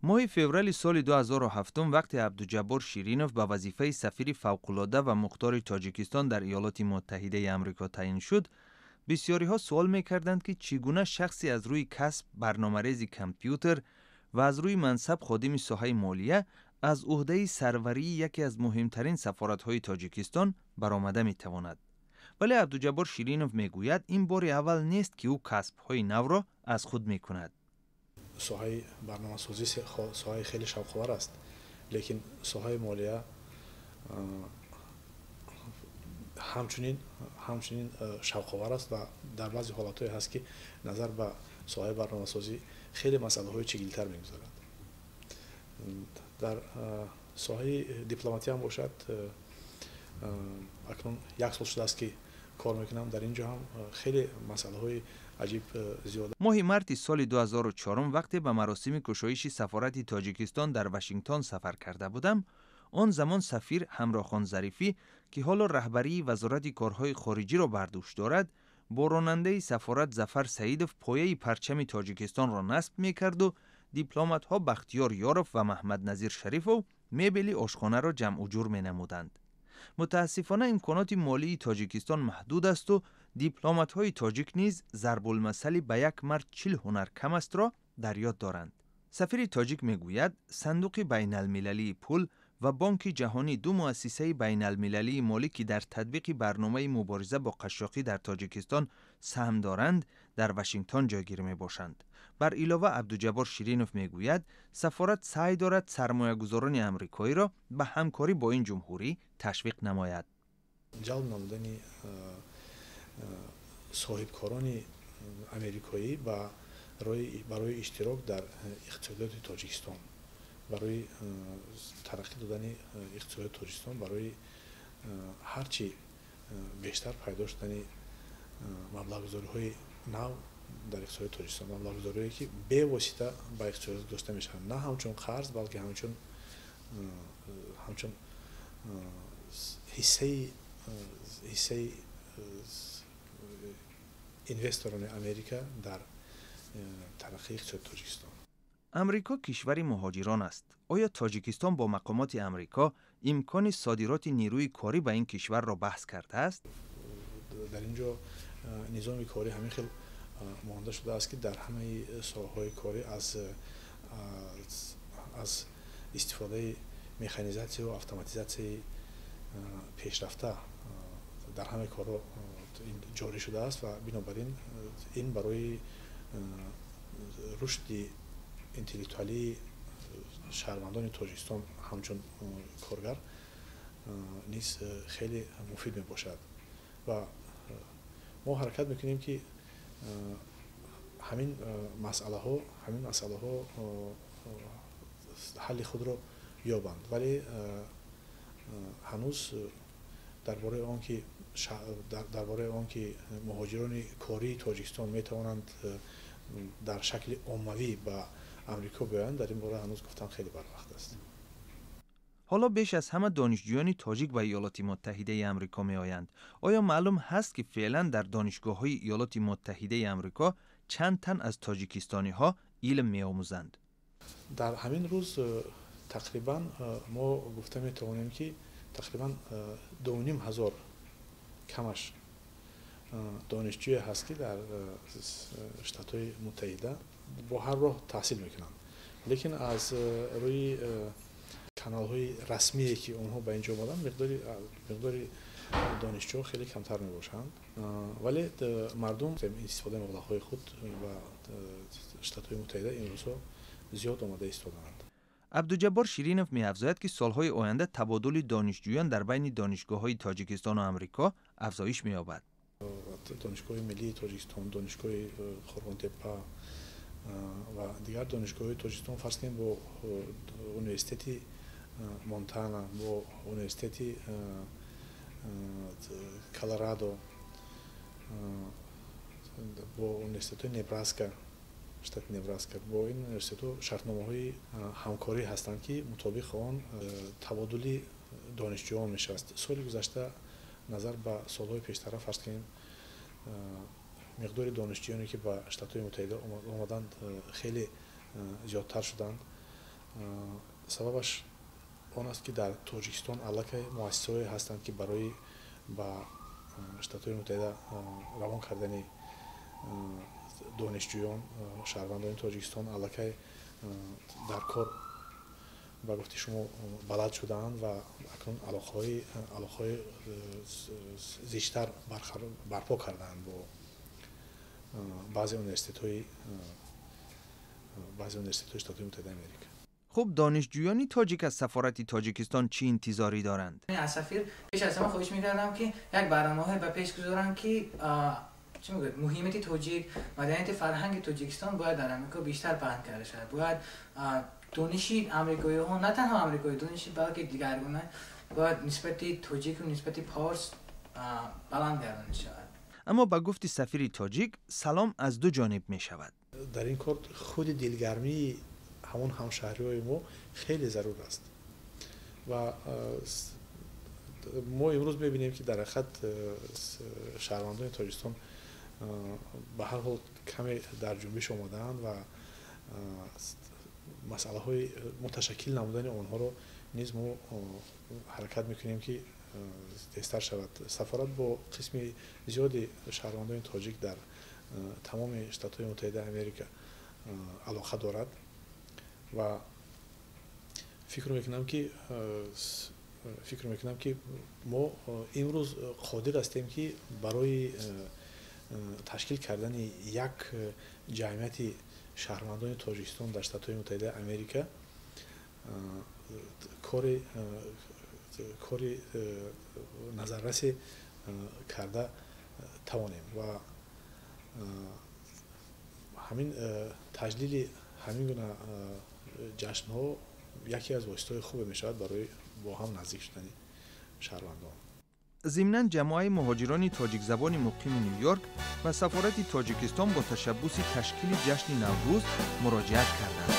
ماه فوریه سال 2007 وقتی عبدالجبار شیرینوف به وظیفه سفیر فوق‌العاده و مختار تاجیکستان در ایالات متحده آمریکا تعیین شد، بسیاری ها سوال می‌کردند که چگونه شخصی از روی کسب برنامه‌ریز کامپیوتر و از روی منصب خادم ساحه مالیه از عهده سروری یکی از مهمترین سفارت‌های تاجیکستان برآمده می‌تواند. ولی عبدالجبار شیرینوف میگوید این بار اول نیست که او کسب‌های نو را از خود می‌کند. ساحه برنامه‌سازی ساحه خیلی شوق‌آور است، لیکن ساحه مالیه همچنین شوق‌آور است و در بعضی حالات‌های هست که نظر به ساحه برنامه‌سازی خیلی مسائل‌های چگیل‌تر می‌گذارد. در ساحه دیپلماتی هم باشد، اکنون یک سال شده است که کار میکنم. در اینجا هم خیلی مسائل‌های عجیب زیاد. ماه مارس سال 2004 وقتی به مراسم گشایش سفارت تاجیکستان در واشنگتن سفر کرده بودم، آن زمان سفیر همراخان ظریفی که حالا رهبری وزارت کارهای خارجی را بر دوش دارد، با راننده سفارت ظفر سعیدوف پایه پرچم تاجیکستان را نصب می‌کرد و دیپلمات‌ها بختیار یاروف و محمد نظیر شریفو میبلی آشخانه را جمع و جور می‌نمودند. متاسفانه امکانات مالی تاجیکستان محدود است و دیپلمات‌های تاجیک نیز ضرب المثل به یک مرد 40 هنر کم است را در یاد دارند. سفیر تاجیک میگوید صندوق بین المللی پول و بانک جهانی دو مؤسسه بین المللی مالی که در تطبیق برنامه مبارزه با قشاقی در تاجیکستان سهم دارند در واشنگتن جایگیر می باشند. بر علاوه عبدالجبار شیرینوف میگوید سفارت سعی دارد سرمایه‌گذاران آمریکایی را به همکاری با این جمهوری تشویق نماید. جلب نمودن صاحبکاران آمریکایی برای اشتراک در اقتصادیات تاجیکستان، برای ترقی دادن اقتصاد تاجیکستان، برای هرچی بیشتر پیدا شدن مبلغ‌گذاری‌های نو در اقتصاد تاجیکستان، مبلغ‌گذاری‌هایی که به واسطه به اقتصاد داشته میشن، نه همچون قرض بلکه همچون حصه اینوستوران امریکا در ترقی اقتصاد تاجیکستان. امریکا کشوری مهاجران است. آیا تاجیکستان با مقامات امریکا امکان صادرات نیروی کاری به این کشور را بحث کرده است؟ در اینجا نظام کاری همین خیلی مانده شده است که در همه ساحه‌های کاری از استفاده مکانیزاسیون و اتوماتیزاسیون پیشرفته در همه کارها جاری شده است و بنابراین این برای رشد انتلکتوالی شهروندان تاجیکستان همچون کارگر نیز خیلی مفید می باشد و ما حرکت میکنیم که همین مسئله ها حل خود را یابند، ولی هنوز درباره آن که مهاجران کاری تاجیکستان می توانند در شکل عمومی به امریکا بیایند، در این باره هنوز گفتن خیلی بروقت است. حالا بیش از همه دانشجویان تاجیک به ایالات متحده آمریکا می آیند. آیا معلوم هست که فعلا در دانشگاه‌های ایالات متحده آمریکا چند تن از تاجیکستانی ها علم می آموزند؟ در همین روز تقریبا ما گفته می توانیم که تقریبا 2,500 کمش دانشجوی هست که در شتات‌های متحده با هر راه تحصیل میکنند، لیکن از روی کانال‌های رسمی که اونها به اینجا اومدن مقداری دانشجو خیلی کمتر می باشند، ولی مردم استفاده مبلغ‌های خود و شتات‌های متحده این روزها زیاد آماده ایستادند. عبدالجبار شیرینوف می‌افزاید که سالهای آینده تبادل دانشجویان در بین دانشگاه‌های تاجیکستان و آمریکا افزایش می‌یابد. دانشگاه ملی تاجیکستان، دانشگاه خورغان‌تپه و دیگر دانشگاه‌های تاجیکستان فرض کنیم با اونیورسیته مونتانا، با اونیورسیته کلرادو، با اونیورسیته نبراسکا، شتات نبراسکا، با این اونیورسیته شرطنامه‌های همکاری هستند که مطابق آن تبادل دانشجویان می‌شود. سال گذشته نظر به سال‌های پیشتر فرض کنیم مقدار دانشجویانی که به شتات‌های متحده آمدند خیلی زیادتر شدند сабабаш он аст ки дар тоҷикистон аллакай муассисаҳое ҳастанд ки барои ба штатҳои муттаҳида равон кардани донишҷӯён шаҳрвандони тоҷикистон аллакай дар кор ба гуфти шумо балад шудаанд ва акнун алоқаҳои зиштар барпо кардаанд бо баъзе университетҳои штатҳои муттаҳидаи Америка. خب دانشجویان تاجیک از سفارت تاجیکستان چی انتظاری دارند؟ از سفیر پیش از همه خواهش می‌کردم که یک برنامه به پیش گذارن که مهمیت تاجیک مدنیت فرهنگ تاجیکستان باید در آمریکا بیشتر پهن کرده شود. باید دانشی آمریکایی‌ها نه تنها آمریکایی دانشی بلکه دیگرگونه باید نسبت تاجیک و نسبت پارس بلند گردانده شود. اما با گفت سفیر تاجیک سلام از دو جانب می شود. در این کار خود دلگرمی همون همشهری‌های ما خیلی ضرور است و ما امروز می‌بینیم که در حقیقت شهروندان تاجیکستان به هر حال کمی در جنبش آمده‌اند و مسئله‌های متشکل نمودن آنها رو نیز ما حرکت می‌کنیم که تیزتر شود. سفارت با قسم زیادی شهروندان تاجیک در تمام شتات‌های متحده آمریکا علاقه دارد و فکر میکنم که ما امروز قادر هستیم که برای تشکیل کردن یک جمعیت شهروندان تاجیکستان در شتات‌های متحده آمریکا کار نظررس کرده توانیم و همین تجلیل همین گونه جشن‌ها یکی از واسطه‌های خوب می‌شود برای با هم نزدیک شدن شهروندان. ضمناً جماعت مهاجران تاجیک زبان مقیم نیویورک و سفارت تاجیکستان با تشبث تشکیل جشن نوروز مراجعت کردند.